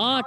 8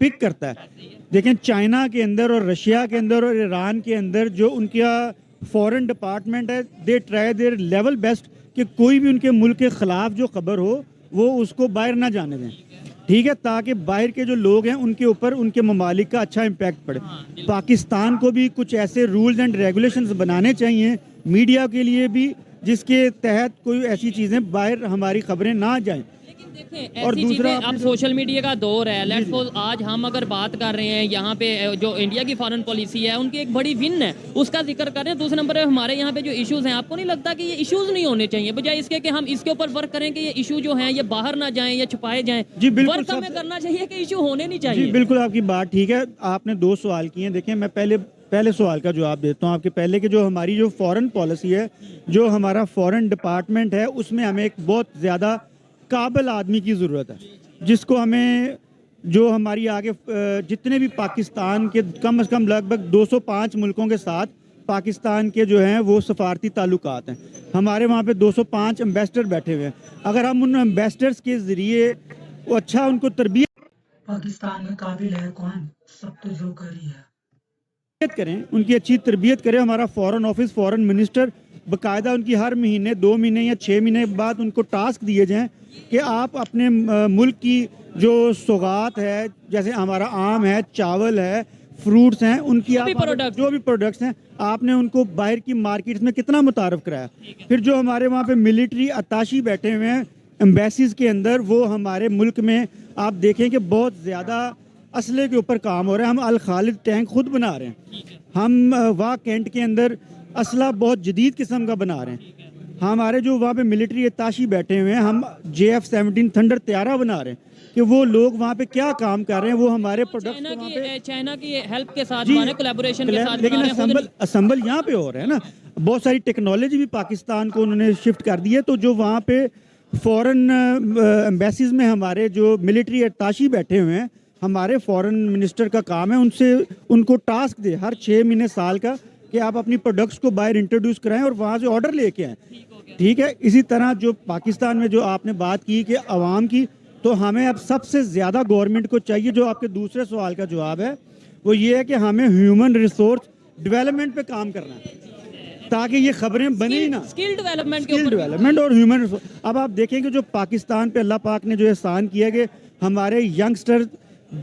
پک کرتا ہے. دیکھیں چائنا کے اندر اور رشیا کے اندر اور ایران کے اندر جو ان کا فورن ڈپارٹمنٹ ہے, they try there level best کہ کوئی بھی ان کے ملک کے خلاف جو خبر ہو وہ اس کو باہر نہ جانے دیں, ٹھیک ہے, تاکہ باہر کے جو لوگ ہیں ان کے اوپر ان کے ممالک کا اچھا امپیکٹ پڑے. پاکستان کو بھی کچھ ایسے رولز اینڈ ریگولیشنز بنانے چاہیے میڈیا کے لیے بھی, جس کے تحت کوئی ایسی چیزیں باہر ہماری خبریں نہ جائیں. دیکھیں اور ایسی دوسرا چیزیں اب سوشل میڈیا کا دور ہے. لیٹس سپوز آج ہم اگر بات کر رہے ہیں یہاں پہ جو انڈیا کی فارن پالیسی ہے ان کی ایک بڑی ون ہے, اس کا ذکر کر رہے ہیں. دوسرے نمبر پہ ہمارے یہاں پہ جو ایشوز ہیں, آپ کو نہیں لگتا کہ یہ ایشوز نہیں ہونے چاہیے, بجائے اس کے کہ ہم اس کے اوپر ورک کریں کہ یہ ایشو جو ہیں یہ باہر نہ جائیں یا چھپائے جائیں. جی بالکل, ورک ہمیں کرنا چاہیے کہ ایشو ہونے نہیں چاہیے. جی بالکل آپ کی بات ٹھیک ہے. آپ نے 2 سوال کیے ہیں. دیکھیں میں پہلے سوال کا جواب دیتا ہوں آپ کے پہلے, کہ جو ہماری جو فورن پالیسی ہے, جو ہمارا فورن ڈپارٹمنٹ ہے, اس میں ہمیں ایک بہت زیادہ قابل آدمی کی ضرورت ہے, جس کو ہمیں جو ہماری آگے جتنے بھی پاکستان کے کم از کم لگ بھگ 205 ملکوں کے ساتھ پاکستان کے جو ہیں وہ سفارتی تعلقات ہیں. ہمارے وہاں پہ 205 ایمبیسڈر بیٹھے ہوئے ہیں. اگر ہم ان ایمبیسڈرز کے ذریعے وہ اچھا ان کو تربیت پاکستان میں قابل ہے کون؟ سب تو جو کری ہے. کریں, ان کی اچھی تربیت کریں. ہمارا فورن آفس, فورن منسٹر باقاعدہ ان کی ہر مہینے 2 مہینے یا 6 مہینے بعد ان کو ٹاسک دیے جائیں کہ آپ اپنے ملک کی جو سوغات ہے, جیسے ہمارا آم ہے, چاول ہے, فروٹس ہیں, ان کی جو بھی پروڈکٹس ہیں آپ نے ان کو باہر کی مارکیٹس میں کتنا متعارف کرایا. پھر جو ہمارے وہاں پہ ملٹری اتاشی بیٹھے ہوئے ہیں ایمبیسیز کے اندر, وہ ہمارے ملک میں آپ دیکھیں کہ بہت زیادہ اسلحے کے اوپر کام ہو رہا ہے. ہم الخالد ٹینک خود بنا رہے ہیں, ہم واہ کینٹ کے اندر اسلحہ بہت جدید قسم کا بنا رہے ہیں. ہمارے جو وہاں پہ ملٹری اتاشی بیٹھے ہوئے ہیں, ہم JF-17 تھنڈر طیارہ بنا رہے ہیں کہ وہ لوگ وہاں پہ کیا کام کر رہے ہیں, وہ ہمارے پروڈکٹس چائنا کی ہیلپ کے ساتھ بنا رہے ہیں, کولیبوریشن کے ساتھ لیکن اسمبل یہاں پہ ہو رہا ہے نا. بہت ساری ٹیکنالوجی بھی پاکستان کو انہوں نے شفٹ کر دی ہے. تو جو وہاں پہ فورن ایمبیسیز میں ہمارے جو ملٹری اتاشی بیٹھے ہوئے ہیں, ہمارے فورن منسٹر کا کام ہے ان کو ٹاسک دے ہر 6 مہینے سال کا کہ آپ اپنی پروڈکٹس کو باہر انٹروڈیوس کرائیں اور وہاں سے آرڈر لے کے آئیں. ٹھیک ہے. اسی طرح جو پاکستان میں جو آپ نے بات کی کہ عوام کی, تو ہمیں اب سب سے زیادہ گورنمنٹ کو چاہیے, جو آپ کے دوسرے سوال کا جواب ہے وہ یہ ہے کہ ہمیں ہیومن ریسورس ڈیولپمنٹ پہ کام کرنا ہے تاکہ یہ خبریں بنیں نا. اسکل ڈیولپمنٹ اور ہیومن ریسورس. اب آپ دیکھیں کہ جو پاکستان پہ اللہ پاک نے جو احسان کیا کہ ہمارے ینگسٹر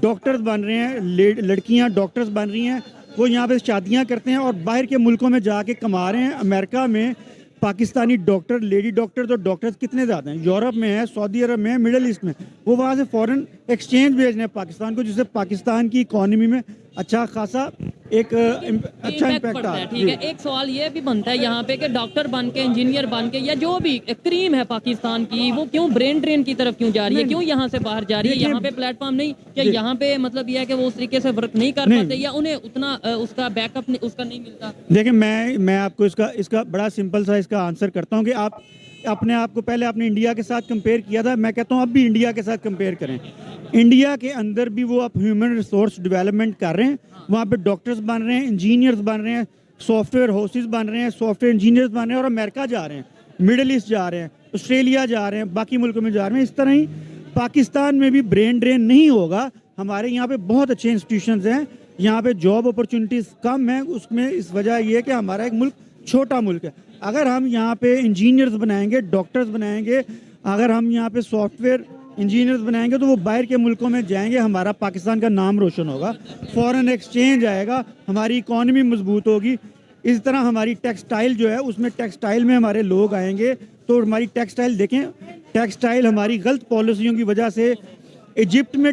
ڈاکٹرز بن رہے ہیں, لڑکیاں ڈاکٹرز بن رہی ہیں, وہ یہاں پہ شادیاں کرتے ہیں اور باہر کے ملکوں میں جا کے کما رہے ہیں. امریکہ میں پاکستانی ڈاکٹر, لیڈی ڈاکٹرز اور ڈاکٹرز کتنے زیادہ ہیں, یورپ میں ہے, سعودی عرب میں ہے, مڈل ایسٹ میں. وہ وہاں سے فورن ایکسچینج بھیج رہے ہیں پاکستان کو, جس سے پاکستان کی اکانومی میں اچھا خاصا ایک اچھا امپیکٹ آ. ٹھیک ہے. ایک سوال یہ بھی بنتا ہے یہاں پہ کہ ڈاکٹر بن کے, انجینئر بن کے, یا جو بھی کریم ہے پاکستان کی, وہ کیوں برین ڈرین کی طرف کیوں جا رہی ہے, کیوں یہاں سے باہر جا رہی ہے؟ یہاں پہ پلیٹ فارم نہیں, یا یہاں پہ مطلب یہ ہے کہ وہ اس طریقے سے ورک نہیں کر پاتے, یا انہیں اتنا اس کا بیک اپ اس کا نہیں ملتا؟ دیکھیں میں آپ کو اس کا بڑا سمپل سا اس کا آنسر کرتا ہوں کہ آپ اپنے آپ کو پہلے آپ نے انڈیا کے ساتھ کمپیئر کیا تھا, میں کہتا ہوں اب بھی انڈیا کے ساتھ کمپیئر کریں. انڈیا کے اندر بھی وہ اب ہیومن ریسورس ڈیولپمنٹ کر رہے ہیں, وہاں پہ ڈاکٹرز بن رہے ہیں, انجینئرز بن رہے ہیں, سافٹ ویئر ہاؤسز بن رہے ہیں, سافٹ ویئر انجینئرز بن رہے ہیں, اور امریکہ جا رہے ہیں, مڈل ایسٹ جا رہے ہیں, آسٹریلیا جا رہے ہیں, باقی ملکوں میں جا رہے ہیں. اس طرح ہی پاکستان میں بھی برین ڈرین نہیں ہوگا. ہمارے یہاں پہ بہت اچھے انسٹیٹیوشنز ہیں, یہاں پہ جاب اپرچونٹیز کم ہیں. اس میں اس وجہ یہ ہے کہ ہمارا ایک ملک چھوٹا ملک ہے. اگر ہم یہاں پہ انجینئرز بنائیں گے, ڈاکٹرز بنائیں گے, اگر ہم یہاں پہ سافٹ ویئر انجینئرز بنائیں گے, تو وہ باہر کے ملکوں میں جائیں گے, ہمارا پاکستان کا نام روشن ہوگا, فورن ایکسچینج آئے گا, ہماری اکانومی مضبوط ہوگی. اس طرح ہماری ٹیکسٹائل جو ہے, اس میں ٹیکسٹائل میں ہمارے لوگ آئیں گے, تو ہماری ٹیکسٹائل دیکھیں, ٹیکسٹائل ہماری غلط پالیسیوں کی وجہ سے ایجپٹ میں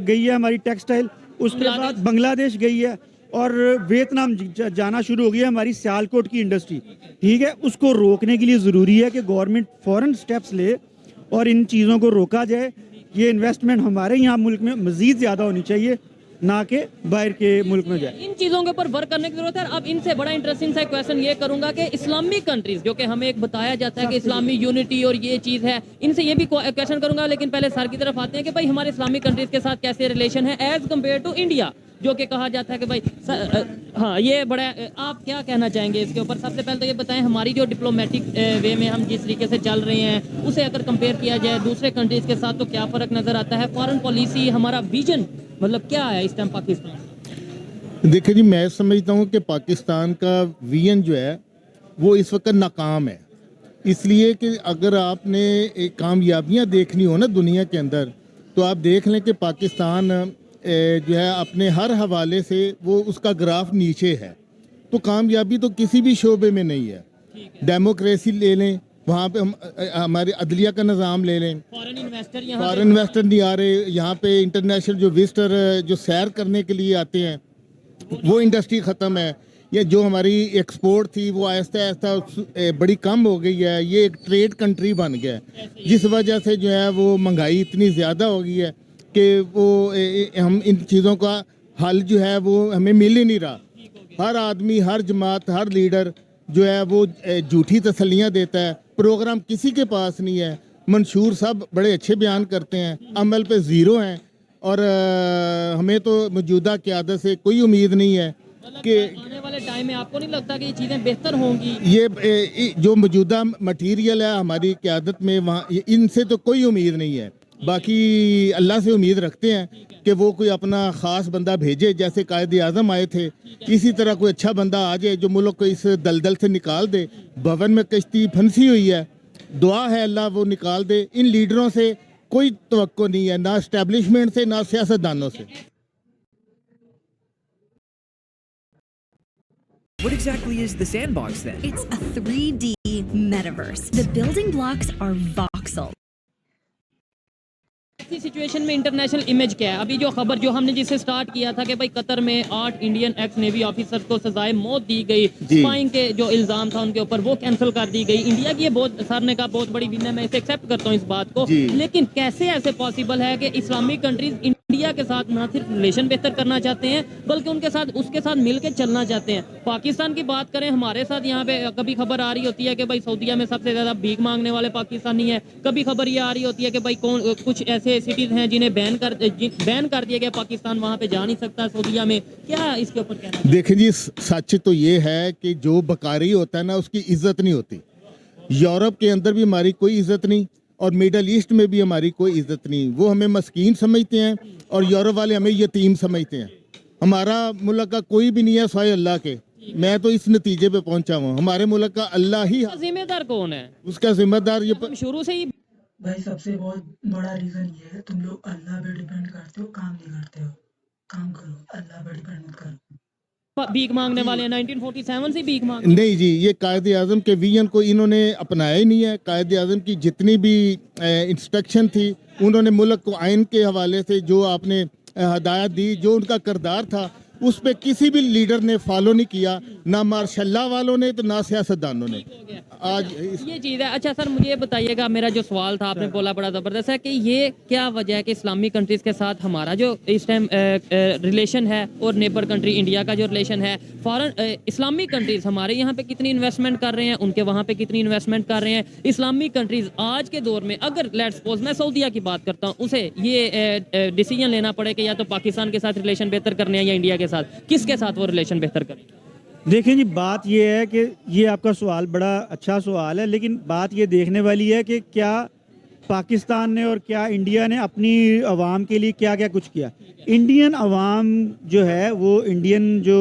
گئی ہے ہماری ٹیکسٹائل, اس کے بعد بنگلہ دیش گئی ہے, اور ویتنام جانا شروع ہو گئی ہے ہماری سیالکوٹ کی انڈسٹری. ٹھیک ہے. اس کو روکنے کے لیے ضروری ہے کہ گورنمنٹ فورن سٹیپس لے اور ان چیزوں کو روکا جائے. یہ انویسٹمنٹ ہمارے یہاں ملک میں مزید زیادہ ہونی چاہیے, نہ کہ باہر کے ملک میں جائے. ان چیزوں کے اوپر ورک کرنے کی ضرورت ہے. اب ان سے بڑا انٹرسٹنگ سا کویشچن یہ کروں گا کہ اسلامی کنٹریز, جو کہ ہمیں ایک بتایا جاتا ہے کہ اسلامی یونٹی اور یہ چیز ہے, ان سے یہ بھی کویشچن کروں گا, لیکن پہلے سر کی طرف آتے ہیں کہ بھائی ہمارے اسلامی کنٹریز کے ساتھ کیسے ریلیشن ہے ایز کمپیئر ٹو انڈیا. جو کہ کہا جاتا ہے کہ بھائی ہاں یہ بڑا آپ کیا کہنا چاہیں گے اس کے اوپر؟ سب سے پہلے تو یہ بتائیں ہماری جو ڈپلومیٹک وے میں ہم جس طریقے سے چل رہے ہیں اسے اگر کمپیئر کیا جائے دوسرے کنٹریز کے ساتھ تو کیا فرق نظر آتا ہے؟ فارن پالیسی ہمارا ویژن مطلب کیا ہے اس ٹائم پاکستان؟ دیکھیں جی، میں سمجھتا ہوں کہ پاکستان کا ویژن جو ہے وہ اس وقت ناکام ہے، اس لیے کہ اگر آپ نے کامیابیاں دیکھنی ہو نا دنیا کے اندر تو آپ دیکھ لیں کہ پاکستان جو ہے اپنے ہر حوالے سے وہ اس کا گراف نیچے ہے، تو کامیابی تو کسی بھی شعبے میں نہیں ہے۔ ڈیموکریسی لے لیں، وہاں پہ ہمارے عدلیہ کا نظام لے لیں، فارن انویسٹر نہیں آ رہے یہاں پہ، انٹرنیشنل جو وزٹر جو سیر کرنے کے لیے آتے ہیں وہ انڈسٹری ختم ہے، یہ جو ہماری ایکسپورٹ تھی وہ آہستہ آہستہ بڑی کم ہو گئی ہے، یہ ایک ٹریڈ کنٹری بن گیا ہے، جس وجہ سے جو ہے وہ مہنگائی اتنی زیادہ ہو گئی ہے کہ وہ ہم ان چیزوں کا حل جو ہے وہ ہمیں مل ہی نہیں رہا۔ ہر آدمی، ہر جماعت، ہر لیڈر جو ہے وہ جھوٹی تسلیاں دیتا ہے، پروگرام کسی کے پاس نہیں ہے، منشور سب بڑے اچھے بیان کرتے ہیں، عمل پہ زیرو ہیں، اور ہمیں تو موجودہ قیادت سے کوئی امید نہیں ہے کہ آنے والے ٹائم میں آپ کو نہیں لگتا کہ یہ چیزیں بہتر ہوں گی؟ یہ جو موجودہ مٹیریل ہے ہماری قیادت میں وہاں ان سے تو کوئی امید نہیں ہے، باقی اللہ سے امید رکھتے ہیں کہ وہ کوئی اپنا خاص بندہ بھیجے، جیسے قائد اعظم آئے تھے اسی طرح کوئی اچھا بندہ آ جائے جو ملک کو اس دلدل سے نکال دے۔ بھون میں کشتی پھنسی ہوئی ہے، دعا ہے اللہ وہ نکال دے۔ ان لیڈروں سے کوئی توقع نہیں ہے، نہ اسٹیبلشمنٹ سے، نہ سیاستدانوں سے۔ What exactly is the Sandbox then? It's a 3D metaverse. The building blocks are voxel. ایسی سچویشن میں انٹرنیشنل امیج کیا ہے؟ ابھی جو خبر جو ہم نے جسے سٹارٹ کیا تھا کہ بھائی قطر میں 8 انڈین ایکس نیوی آفیسرز کو سزائے موت دی گئی، اسپائنگ کے جو الزام تھا ان کے اوپر وہ کینسل کر دی گئی۔ انڈیا کی یہ بہت سر نے کہا بہت بڑی ون ہے، میں اسے ایکسیپٹ کرتا ہوں اس بات کو، لیکن کیسے ایسے پاسبل ہے کہ اسلامک کنٹریز انڈیا کے ساتھ نہ صرف ریلیشن بہتر کرنا چاہتے ہیں بلکہ ان کے ساتھ اس کے ساتھ مل کے چلنا چاہتے ہیں؟ پاکستان کی بات کریں، ہمارے ساتھ یہاں پہ کبھی خبر آ رہی ہوتی ہے کہ بھائی سعودیہ میں سب سے زیادہ بھیک مانگنے والے پاکستانی ہیں، کبھی خبر یہ آ رہی ہوتی ہے کہ بھائی کچھ ایسے سٹیز ہیں جنہیں بین کر دیا گیا، پاکستان وہاں پہ جا نہیں سکتا سعودیہ میں، کیا اس کے اوپر کہنا ہے؟ دیکھیں جی، سچ تو یہ ہے کہ جو بکاری ہوتا ہے نا اس کی عزت نہیں ہوتی۔ یورپ کے اندر بھی ہماری کوئی عزت نہیں اور میڈل ایسٹ میں بھی ہماری کوئی عزت نہیں، وہ ہمیں مسکین سمجھتے ہیں اور یورپ والے ہمیں یتیم سمجھتے ہیں۔ ہمارا ملک کا کوئی بھی نہیں ہے سوائے اللہ کے، میں تو اس نتیجے پہ پہنچا ہوں، ہمارے ملک کا اللہ ہی ذمہ دار کون ہے؟ اس کا ذمہ دار یہ شروع سے ہی بھائی سب سے بہت بڑا ریزن یہ ہے تم لوگ اللہ پہ ڈیپینڈ کرتے ہو، کام نہیں کرتے ہو۔ کام کرو، اللہ پہ ڈیپینڈ مت کرو۔ بھیک مانگنے والے ہیں 1947 سے بھیک مانگ نہیں جی، یہ قائد اعظم کے ویژن کو انہوں نے اپنایا ہی نہیں ہے۔ قائد اعظم کی جتنی بھی انسٹرکشن تھی انہوں نے ملک کو آئین کے حوالے سے جو آپ نے ہدایت دی، جو ان کا کردار تھا اس پہ کسی بھی لیڈر نے فالو نہیں کیا، نہ ماشاء اللہ والوں نے تو نہ سیاستدانوں نے۔ آج یہ چیز ہے۔ اچھا سر مجھے یہ بتائیے گا، میرا جو سوال تھا آپ نے بولا بڑا زبردست ہے کہ یہ کیا وجہ ہے کہ اسلامی کنٹریز کے ساتھ ہمارا جو اس ٹائم ریلیشن ہے اور نیبر کنٹری انڈیا کا جو ریلیشن ہے، فارن اسلامی کنٹریز ہمارے یہاں پہ کتنی انویسٹمنٹ کر رہے ہیں، ان کے وہاں پہ کتنی انویسٹمنٹ کر رہے ہیں؟ اسلامی کنٹریز آج کے دور میں اگر لیٹ سپوز میں سعودیہ کی بات کرتا ہوں، اسے یہ ڈیسیجن لینا پڑے کہ یا تو پاکستان کے ساتھ ریلیشن بہتر کرنے ہیں یا انڈیا کے ساتھ، کس کے ساتھ وہ ریلیشن بہتر کریں؟ دیکھیں جی، بات یہ ہے کہ یہ آپ کا سوال بڑا اچھا سوال ہے، لیکن بات یہ دیکھنے والی ہے کہ کیا پاکستان نے اور کیا انڈیا نے اپنی عوام کے لیے کیا کیا کچھ کیا۔ انڈین عوام جو ہے وہ انڈین جو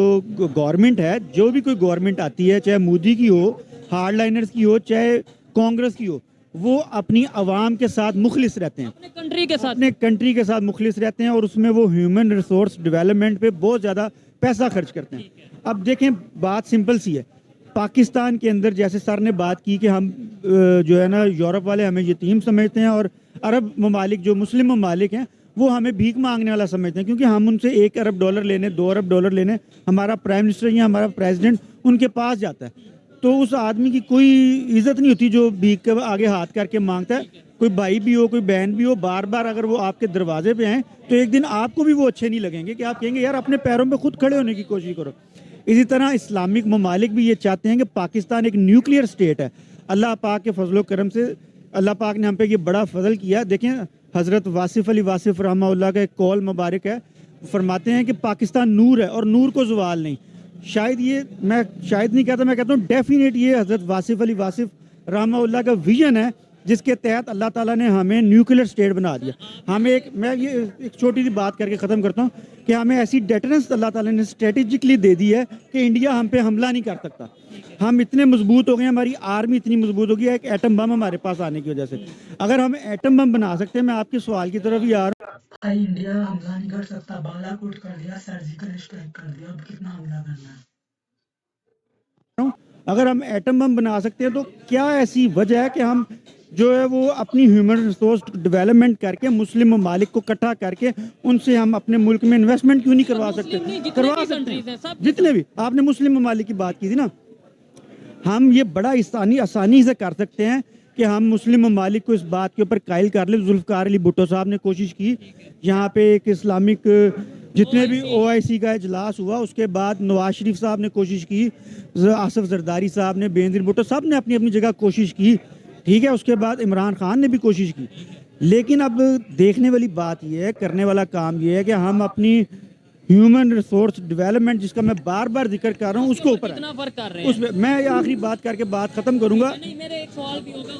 گورنمنٹ ہے، جو بھی کوئی گورنمنٹ آتی ہے، چاہے مودی کی ہو، ہارڈ لائنرز کی ہو، چاہے کانگریس کی ہو، وہ اپنی عوام کے ساتھ مخلص رہتے ہیں، اپنے کنٹری کے ساتھ مخلص رہتے ہیں، اور اس میں وہ ہیومن ریسورس ڈیولپمنٹ پہ بہت زیادہ پیسہ خرچ کرتے ہیں۔ اب دیکھیں بات سمپل سی ہے، پاکستان کے اندر جیسے سر نے بات کی کہ ہم جو ہے نا یورپ والے ہمیں یتیم سمجھتے ہیں اور عرب ممالک جو مسلم ممالک ہیں وہ ہمیں بھیک مانگنے والا سمجھتے ہیں، کیونکہ ہم ان سے 1 ارب ڈالر لینے، 2 ارب ڈالر لینے ہمارا پرائم منسٹر یا ہمارا پریزیڈنٹ ان کے پاس جاتا ہے، تو اس آدمی کی کوئی عزت نہیں ہوتی جو بھیک کے آگے ہاتھ کر کے مانگتا ہے۔ کوئی بھائی بھی ہو، کوئی بہن بھی ہو، بار بار اگر وہ آپ کے دروازے پہ آئیں تو ایک دن آپ کو بھی وہ اچھے نہیں لگیں گے کہ آپ کہیں گے یار اپنے پیروں پہ خود کھڑے ہونے کی کوشش کرو۔ اسی طرح اسلامک ممالک بھی یہ چاہتے ہیں کہ پاکستان ایک نیوکلیئر اسٹیٹ ہے۔ اللہ پاک کے فضل و کرم سے اللہ پاک نے ہم پہ یہ بڑا فضل کیا۔ دیکھیں حضرت واصف علی واصف رحمہ اللہ کا ایک قول مبارک ہے، فرماتے ہیں کہ پاکستان نور ہے اور نور کو زوال نہیں. شاید یہ میں شاید نہیں کہتا, میں کہتا ہوں ڈیفینیٹ یہ حضرت واصف علی واصف رحمہ اللہ کا ویژن ہے جس کے تحت اللہ تعالیٰ نے ہمیں نیوکلیر اسٹیٹ بنا دیا. ہمیں میں یہ ایک چھوٹی سی بات کر کے ختم کرتا ہوں کہ ہمیں ایسی ڈیٹرنس اللہ تعالیٰ نے اسٹریٹجکلی دے دی ہے کہ انڈیا ہم پہ حملہ نہیں کر سکتا. ہم اتنے مضبوط ہو گئے, ہماری آرمی اتنی مضبوط ہو گئی ہے, ایک ایٹم بم ہمارے پاس آنے کی وجہ سے. اگر ہم ایٹم بم بنا سکتے ہیں, میں آپ کے سوال کی طرف ہی آ رہا ہوں. بھائی انڈیا حملہ نہیں کر سکتا, بالا کوٹ کر دیا, سرجیکل اسٹرائک کر دیا, اب کتنا حملہ کرنا ہے؟ اگر ہم ایٹم بم بنا سکتے ہیں تو کیا ایسی وجہ ہے کہ ہم جو ہے وہ اپنی ہیومن ریسورس ڈیولپمنٹ کر کے مسلم ممالک کو اکٹھا کر کے ان سے ہم اپنے ملک میں انویسٹمنٹ کیوں نہیں کروا سکتے؟ کروا سکتے ہیں, جتنے بھی. آپ نے مسلم ممالک کی بات کی تھی نا, ہم یہ بڑا آسانی سے کر سکتے ہیں کہ ہم مسلم ممالک کو اس بات کے اوپر قائل کر لیں. ذوالفقار علی بھٹو صاحب نے کوشش کی, یہاں پہ ایک اسلامک جتنے بھی OIC کا اجلاس ہوا اس کے بعد نواز شریف صاحب نے کوشش کی, آصف زرداری صاحب نے, بینظیر بھٹو صاحب نے اپنی اپنی جگہ کوشش کی, ٹھیک ہے. اس کے بعد عمران خان نے بھی کوشش کی. لیکن اب دیکھنے والی بات یہ ہے, کرنے والا کام یہ ہے کہ ہم اپنی ہیومن ریسورس ڈیولپمنٹ جس کا میں بار بار ذکر کر رہا ہوں اس کو اوپر اس پہ میں یہ آخری بات کر کے بات ختم کروں گا.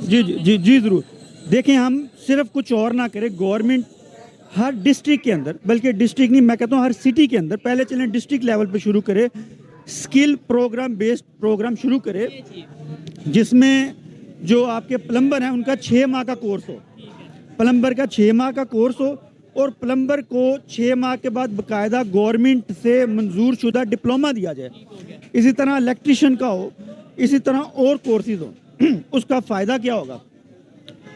جی ضرور. دیکھیں ہم صرف کچھ اور نہ کریں, گورنمنٹ ہر ڈسٹرکٹ کے اندر, بلکہ ڈسٹرکٹ نہیں میں کہتا ہوں ہر سٹی کے اندر, پہلے چلیں ڈسٹرکٹ لیول پہ شروع کرے, اسکل پروگرام بیسڈ پروگرام شروع کرے جس میں جو آپ کے پلمبر ہیں ان کا 6 ماہ کا کورس ہو, پلمبر کا 6 ماہ کا کورس ہو, اور پلمبر کو 6 ماہ کے بعد باقاعدہ گورنمنٹ سے منظور شدہ ڈپلومہ دیا جائے. اسی طرح الیکٹریشین کا ہو, اسی طرح اور کورسز ہوں. اس کا فائدہ کیا ہوگا؟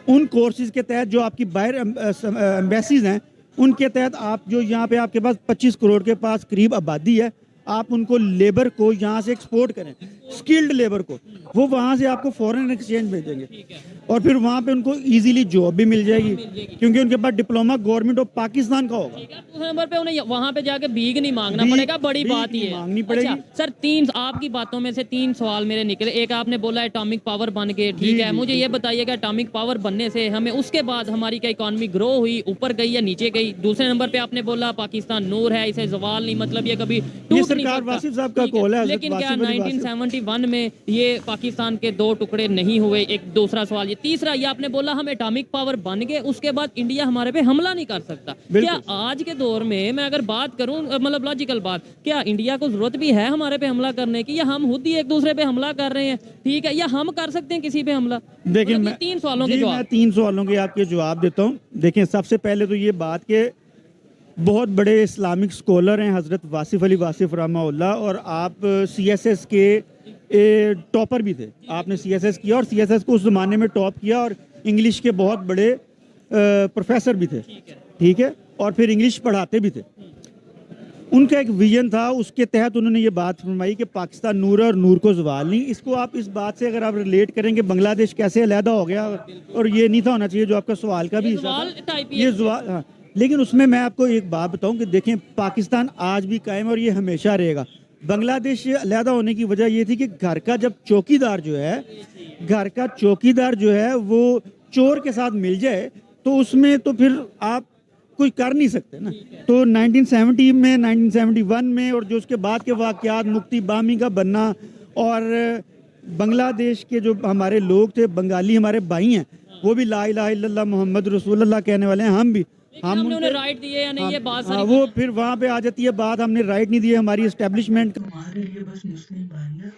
ان کورسز کے تحت جو آپ کی باہر ایمبیسیز ہیں ان کے تحت آپ جو یہاں پہ آپ کے پاس 25 کروڑ کے پاس قریب آبادی ہے, آپ ان کو لیبر کو یہاں سے ایکسپورٹ کریں, سکلڈ لیبر کو, وہ وہاں سے آپ کو فورن ایکسچینج بھیجیں گے اور پھر وہاں پہ ان کو ایزیلی جاب بھی مل جائے گی کیونکہ ان کے پاس ڈپلومہ گورنمنٹ آف پاکستان کا ہوگا. دوسرے نمبر پہ انہیں وہاں پہ جا کے بھیگ نہیں مانگنا پڑے گا, بڑی بات یہ ہے. مانگنی پڑے گی. سر آپ کی باتوں میں سے 3 سوال میرے نکلے. ایک آپ نے بولا اٹامک پاور بن گئے, ٹھیک ہے, مجھے یہ بتائیے گا اٹامک پاور بننے سے ہمیں اس کے بعد ہماری کیا اکانومی گرو ہوئی, اوپر گئی یا نیچے گئی؟ دوسرے نمبر پہ آپ نے بولا پاکستان نور ہے, اسے زوال نہیں, مطلب یہ کبھی ٹوٹ نہیں سکتا, لیکن کیا 1971 میں یہ پاکستان کے 2 ٹکڑے نہیں ہوئے؟ ایک دوسرا سوال یہ. تیسرا یہ آپ نے بولا ہم اٹامک پاور بن گئے, اس کے بعد انڈیا ہمارے پہ حملہ نہیں کر سکتا. کیا آج کے دور میں اگر بات کروں, مطلب لاجیکل بات, کیا انڈیا کو ضرورت بھی ہے ہمارے پہ حملہ کرنے کی, یا ہم خود ہی ایک دوسرے پہ حملہ کر رہے ہیں, ٹھیک ہے, یا ہم کر سکتے ہیں کسی پہ حملہ؟ دیکھیں میں 3 سوالوں کے جواب. میں 3 سوالوں کے آپ کے جواب دیتا ہوں. دیکھیں سب سے پہلے تو یہ بات کہ بہت بڑے اسلامک سکولر ہیں حضرت واصف علی واصف رحمہ اللہ, اور آپ CSS کے ٹاپر بھی تھے. آپ نے CSS کیا اور CSS کو اس زمانے میں ٹاپ کیا, اور انگلش کے بہت بڑے پروفیسر بھی تھے, ٹھیک ہے, اور پھر انگلش پڑھاتے بھی تھے. ان کا ایک ویژن تھا, اس کے تحت انہوں نے یہ بات فرمائی کہ پاکستان نور ہے اور نور کو زوال نہیں. اس کو آپ اس بات سے اگر آپ ریلیٹ کریں کہ بنگلہ دیش کیسے علیحدہ ہو گیا, اور یہ نہیں تھا ہونا چاہیے جو آپ کا سوال کا بھی حصہ تھا, یہ زوال. ہاں, لیکن اس میں آپ کو ایک بات بتاؤں کہ دیکھیں پاکستان آج بھی قائم اور یہ ہمیشہ رہے گا. بنگلہ دیش سے علیحدہ ہونے کی وجہ یہ تھی کہ گھر کا جب چوکیدار جو ہے وہ چور کے ساتھ مل جائے تو اس میں تو پھر آپ کوئی کر نہیں سکتے نا. تو 1970 میں 1971 میں اور جو اس کے بعد کے واقعات, مفتی بامی کا بننا, اور بنگلہ دیش کے جو ہمارے لوگ تھے, بنگالی ہمارے بھائی ہیں, وہ بھی لا الہ الا اللہ محمد رسول اللہ کہنے والے ہیں. ہم بھی ہم نے انہیں رائٹ دیے یا نہیں, یہ بات ساری وہ پھر وہاں پہ آ جاتی ہے بات, ہم نے رائٹ نہیں دیے, ہماری اسٹیبلشمنٹ ہمارے لیے بس مسلم بھائی ہے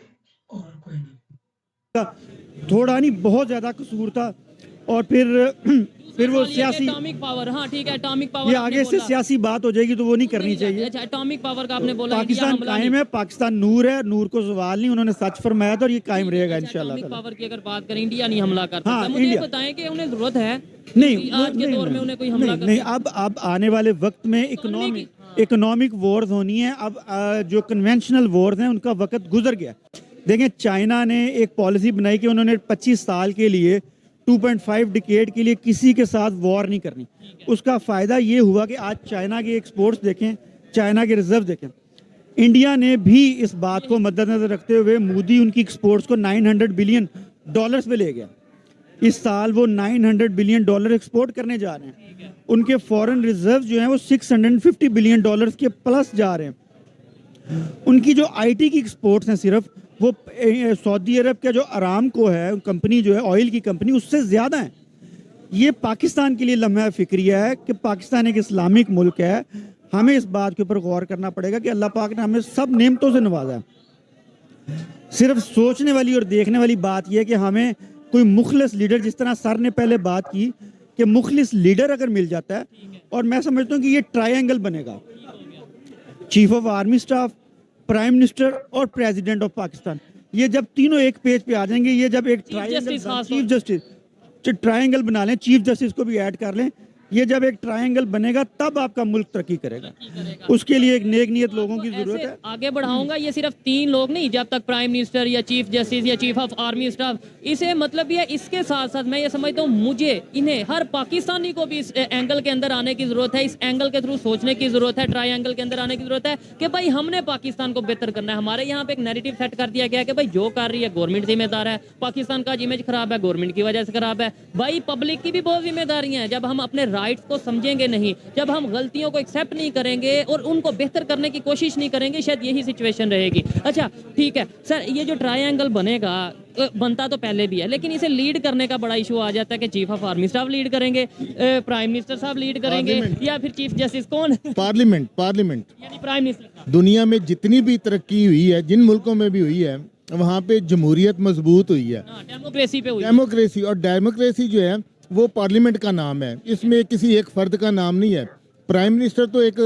اور کوئی نہیں. تھوڑا نہیں بہت زیادہ قصور تھا. اور پھر وہ سیاسی اٹامک پاور, ہاں ٹھیک ہے, اٹامک پاور یہ آگے سے سیاسی بات ہو جائے گی تو وہ نہیں کرنی چاہیے. اچھا, اٹامک پاور کا آپ نے بولا پاکستان قائم ہے, پاکستان نور ہے, نور کو زوال نہیں, انہوں نے سچ فرمایا تھا اور یہ قائم رہے گا انشاءاللہ. اٹامک پاور کی اگر بات کریں, انڈیا نہیں حملہ کر سکتا. مجھے یہ بتائیں کہ انہیں ضرورت ہے نہیں آج کے دور میں انہیں کوئی حملہ نہیں. اب آنے والے وقت میں اکنامک وارز ہونی ہے. اب جو کنونشنل وارز ہیں ان کا وقت گزر گیا. دیکھیں چائنا نے ایک پالیسی بنائی کہ انہوں نے 25 سال کے لیے 2.5 ڈیکیڈ کے لیے کسی کے ساتھ وار نہیں کرنی. اس کا فائدہ یہ ہوا کہ آج چائنا کے ایکسپورٹس دیکھیں, چائنا کے ریزرو دیکھیں. انڈیا نے بھی اس بات کو مد نظر رکھتے ہوئے مودی ان کی ایکسپورٹس کو $900 بلین پہ لے گیا. اس سال وہ $900 بلین ایکسپورٹ کرنے جا رہے ہیں. ان کے فورن ریزرو جو ہیں وہ $650 بلین کے پلس جا رہے ہیں. ان کی جو آئی ٹی کی ایکسپورٹس ہیں صرف وہ سعودی عرب کا جو ارامکو ہے کمپنی جو ہے آئل کی کمپنی اس سے زیادہ ہیں. یہ پاکستان کے لیے لمحہ فکریہ ہے کہ پاکستان ایک اسلامک ملک ہے. ہمیں اس بات کے اوپر غور کرنا پڑے گا کہ اللہ پاک نے ہمیں سب نعمتوں سے نوازا ہے. صرف سوچنے والی اور دیکھنے والی بات یہ ہے کہ ہمیں کوئی مخلص لیڈر, جس طرح سر نے پہلے بات کی کہ مخلص لیڈر اگر مل جاتا ہے, اور میں سمجھتا ہوں کہ یہ ٹرائی اینگل بنے گا, chief of army staff, prime minister اور پریزیڈنٹ آف پاکستان, یہ جب تینوں ایک پیج پہ آ جائیں گے, یہ جب ایک چیف جسٹس ٹرائنگل بنا لیں, چیف جسٹس کو بھی ایڈ کر لیں, یہ جب ایک ٹرائنگل بنے گا تب آپ کا ملک ترقی کرے گا. اس کے لیے ایک نیک نیت لوگوں کی ضرورت ہے. آگے بڑھاؤں گا, یہ صرف 3 لوگ نہیں, جب تک پرائم منسٹر یا چیف جسٹس یا چیف آف آرمی اسٹاف, اسے مطلب یہ اس کے ساتھ ساتھ میں یہ سمجھتا ہوں مجھے انہیں ہر پاکستانی کو بھی اس اینگل کے اندر آنے کی ضرورت ہے, اس اینگل کے تھرو سوچنے کی ضرورت ہے, ٹرائی اینگل کے اندر آنے کی ضرورت ہے کہ بھائی ہم نے پاکستان کو بہتر کرنا ہے. ہمارے یہاں پہ ایک نیریٹو سیٹ کر دیا گیا کہ بھائی جو کر رہی ہے گورنمنٹ ذمہ دار ہے, پاکستان کا امیج خراب ہے گورنمنٹ کی وجہ سے خراب ہے. بھائی پبلک کی بھی بہت ذمہ داریاں ہیں. جب ہم اپنے رائٹس کو سمجھیں گے نہیں, جب ہم غلطیوں کو ایکسیپٹ نہیں کریں گے اور ان کو بہتر کرنے کی کوشش نہیں کریں گے, شاید یہی سچویشن رہے گی. اچھا ٹھیک ہے سر, یہ جو ٹرائی اینگل بنے گا, بنتا تو پہلے بھی ہے, لیکن اسے لیڈ کرنے کا بڑا ایشو آ جاتا ہے کہ chief of army staff lead کریں گے, پرائم منسٹر صاحب لیڈ کریں گے, یا پھر چیف جسٹس کون, پارلیمنٹ یعنی پرائم منسٹر. دنیا میں جتنی بھی ترقی ہوئی ہے, جن ملکوں میں بھی ہوئی ہے, وہاں پہ جمہوریت مضبوط ہوئی ہے, ڈیموکریسی پہ ہوئی ہے. ڈیموکریسی, اور ڈیموکریسی جو ہے وہ پارلیمنٹ کا نام ہے, اس میں کسی ایک فرد کا نام نہیں ہے. پرائم منسٹر تو ایک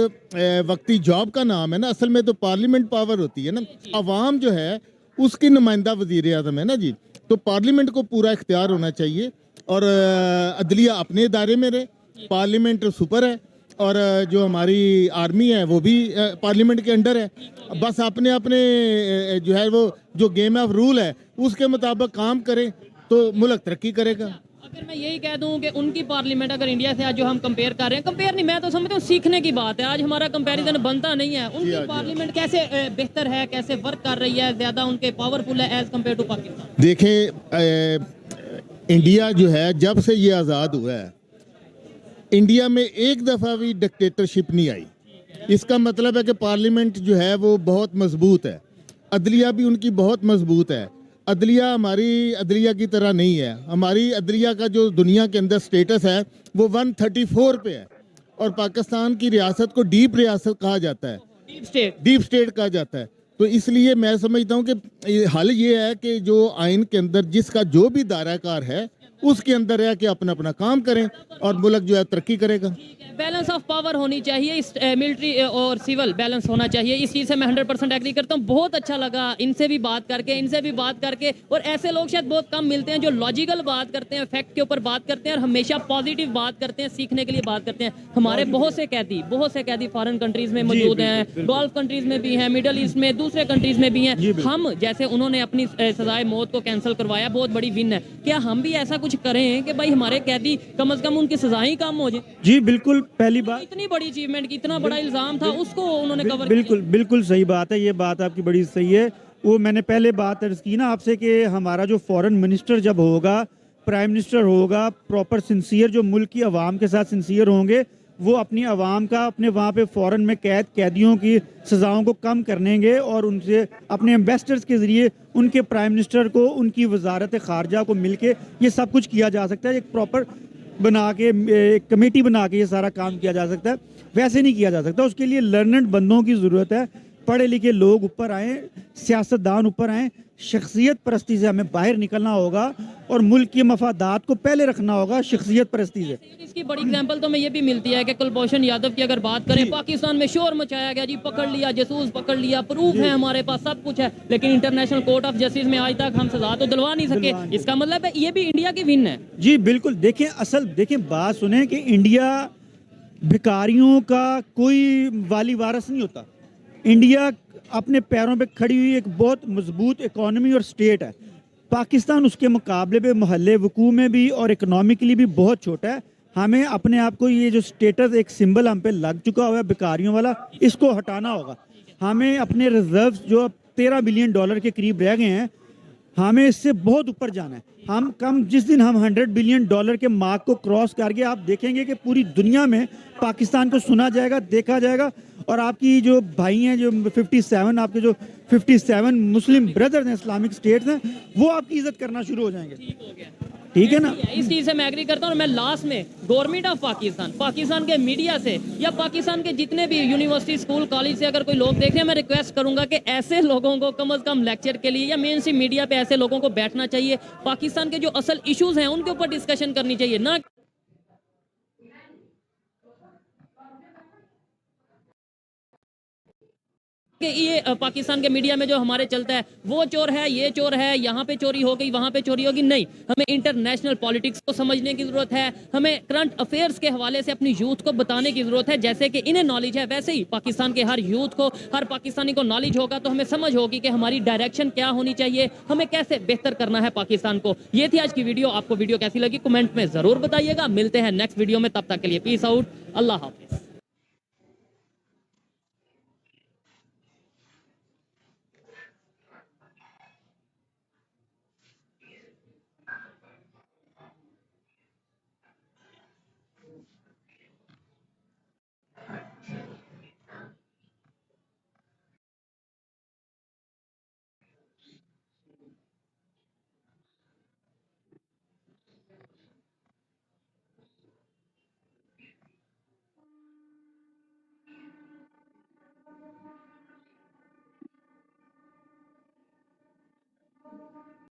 وقتی جاب کا نام ہے نا, اصل میں تو پارلیمنٹ پاور ہوتی ہے نا, عوام جو ہے اس کی نمائندہ وزیر اعظم ہے نا جی. تو پارلیمنٹ کو پورا اختیار ہونا چاہیے, اور عدلیہ اپنے ادارے میں رہے, پارلیمنٹ سپر ہے, اور جو ہماری آرمی ہے وہ بھی پارلیمنٹ کے انڈر ہے. بس اپنے جو ہے وہ جو گیم آف رول ہے اس کے مطابق کام کرے تو ملک ترقی کرے گا. اگر میں یہی کہہ دوں کہ ان کی پارلیمنٹ اگر انڈیا سے آج جو ہم کمپیئر کر رہے ہیں, کمپیئر نہیں, میں تو سمجھتا ہوں سیکھنے کی بات ہے. آج ہمارا کمپیریزن بنتا نہیں ہے. ان کی پارلیمنٹ کیسے بہتر ہے, کیسے ورک کر رہی ہے, زیادہ ان کے پاورفل ہے ایز کمپیئر ٹو پاکستان. دیکھیں انڈیا جو ہے جب سے یہ آزاد ہوا ہے, انڈیا میں ایک دفعہ بھی ڈکٹیٹرشپ نہیں آئی. اس کا مطلب ہے کہ پارلیمنٹ جو ہے وہ بہت مضبوط ہے, عدلیہ بھی ان کی بہت مضبوط ہے. عدلیہ ہماری عدلیہ کی طرح نہیں ہے. ہماری عدلیہ کا جو دنیا کے اندر سٹیٹس ہے وہ 134 پہ ہے, اور پاکستان کی ریاست کو ڈیپ ریاست کہا جاتا ہے, ڈیپ سٹیٹ کہا جاتا ہے. تو اس لیے میں سمجھتا ہوں کہ حل یہ ہے کہ جو آئین کے اندر جس کا جو بھی دائرہ کار ہے اس کے اندر ہے کہ اپنا کام کریں اور ملک جو ہے ترقی کرے گا. بیلنس آف پاور ہونی چاہیے, ملٹری اور سول بیلنس ہونا چاہیے. اس چیز سے میں 100% ایگری کرتا ہوں. بہت اچھا لگا ان سے بھی بات کر کے, اور ایسے لوگ شاید بہت کم ملتے ہیں جو لاجیکل بات کرتے ہیں, فیکٹ کے اوپر بات کرتے ہیں, اور ہمیشہ پازیٹیو بات کرتے ہیں, سیکھنے کے لیے بات کرتے ہیں. ہمارے بہت سے قیدی فارن کنٹریز میں موجود ہیں, گولف کنٹریز میں بھی ہیں, مڈل ایسٹ میں, دوسرے کنٹریز میں بھی ہیں. ہم جیسے انہوں نے اپنی سزائے موت کو کینسل کروایا, بہت بڑی ون ہے. کیا ہم بھی ایسا کچھ کریں کہ بھائی ہمارے قیدی کم از کم ان کی سزائیں کم ہو جائیں؟ جی بالکل, پہلی بات اتنی بڑی اچیومنٹ کی, اتنا بڑا الزام تھا, اس کو انہوں نے کور کیا. بالکل صحیح بات ہے, یہ بات آپ کی بڑی صحیح ہے. وہ میں نے پہلے بات عرض کی نا آپ سے کہ ہمارا جو فورن منسٹر جب ہوگا, پرائم منسٹر ہوگا, پراپر سنسیئر, جو ملک کی عوام کے ساتھ سنسیئر ہوں گے, وہ اپنی عوام کا اپنے وہاں پہ فورن میں قیدیوں کی سزاؤں کو کم کرنے گے, اور ان سے اپنے ایمبیسڈرز کے ذریعے ان کے پرائم منسٹر کو, ان کی وزارت خارجہ کو مل کے یہ سب کچھ کیا جا سکتا ہے. ایک پراپر بنا کے, ایک کمیٹی بنا کے یہ سارا کام کیا جا سکتا ہے. ویسے نہیں کیا جا سکتا, اس کے لیے لرنڈ بندوں کی ضرورت ہے, پڑھے لکھے لوگ اوپر آئیں, سیاستدان اوپر آئیں. شخصیت پرستی سے ہمیں باہر نکلنا ہوگا, اور ملک کے مفادات کو پہلے رکھنا ہوگا شخصیت پرستی سے. اس کی بڑی اگزامپل تو میں یہ بھی ملتی ہے کہ کلبھوشن یادو کی اگر بات کریں, پاکستان میں شور مچایا گیا, جی پکڑ لیا, جاسوس پکڑ لیا, پروف ہے ہمارے پاس, سب کچھ ہے, لیکن انٹرنیشنل کورٹ آف جسٹس میں آج تک ہم سزا تو دلوا نہیں سکے. اس کا مطلب ہے یہ بھی انڈیا کی ون ہے. جی بالکل, دیکھیں بات سنیں کہ انڈیا بھکاریوں کا کوئی والی وارث نہیں ہوتا. انڈیا اپنے پیروں پہ کھڑی ہوئی ایک بہت مضبوط اکانومی اور سٹیٹ ہے. پاکستان اس کے مقابلے پہ محلِ وقوع میں بھی اور اکنامکلی بھی بہت چھوٹا ہے. ہمیں اپنے آپ کو یہ جو سٹیٹس ایک سمبل ہم پہ لگ چکا ہوا ہے بھکاریوں والا, اس کو ہٹانا ہوگا. ہمیں اپنے ریزروز جو $13 بلین کے قریب رہ گئے ہیں, ہمیں اس سے بہت اوپر جانا ہے. جس دن ہم $100 بلین کے مارک کو کراس کر کے آپ دیکھیں گے کہ پوری دنیا میں پاکستان کو سنا جائے گا, دیکھا جائے گا, اور آپ کی جو بھائی ہیں جو 57 آپ کے جو 57 مسلم بردرز ہیں اسلامک اسٹیٹس ہیں وہ آپ کی عزت کرنا شروع ہو جائیں گے. ٹھیک ہے نا. اس چیز سے میں ایگری کرتا ہوں. اور میں لاسٹ میں گورنمنٹ آف پاکستان کے میڈیا سے یا پاکستان کے جتنے بھی یونیورسٹی اسکول کالج سے اگر کوئی لوگ دیکھ رہے ہیں, میں ریکویسٹ کروں گا کہ ایسے لوگوں کو کم از کم لیکچر کے لیے یا مین اسٹریم میڈیا پہ ایسے لوگوں کو بیٹھنا چاہیے. پاکستان کے جو اصل ایشوز ہیں ان کے اوپر ڈسکشن کرنی چاہیے, نہ کہ یہ پاکستان کے میڈیا میں جو ہمارے چلتا ہے وہ چور ہے, یہ چور ہے, یہاں پہ چوری ہو گئی, وہاں پہ چوری ہوگی. نہیں, ہمیں انٹرنیشنل پالیٹکس کو سمجھنے کی ضرورت ہے. ہمیں کرنٹ افیئرز کے حوالے سے اپنی یوتھ کو بتانے کی ضرورت ہے. جیسے کہ انہیں نالج ہے ویسے ہی پاکستان کے ہر یوتھ کو, ہر پاکستانی کو نالج ہوگا تو ہمیں سمجھ ہوگی کہ ہماری ڈائریکشن کیا ہونی چاہیے, ہمیں کیسے بہتر کرنا ہے پاکستان کو. یہ تھی آج کی ویڈیو. آپ کو ویڈیو کیسی لگی کمنٹ میں ضرور بتائیے گا. ملتے ہیں نیکسٹ ویڈیو میں, تب تک کے لیے پیس آؤٹ, اللہ حافظ.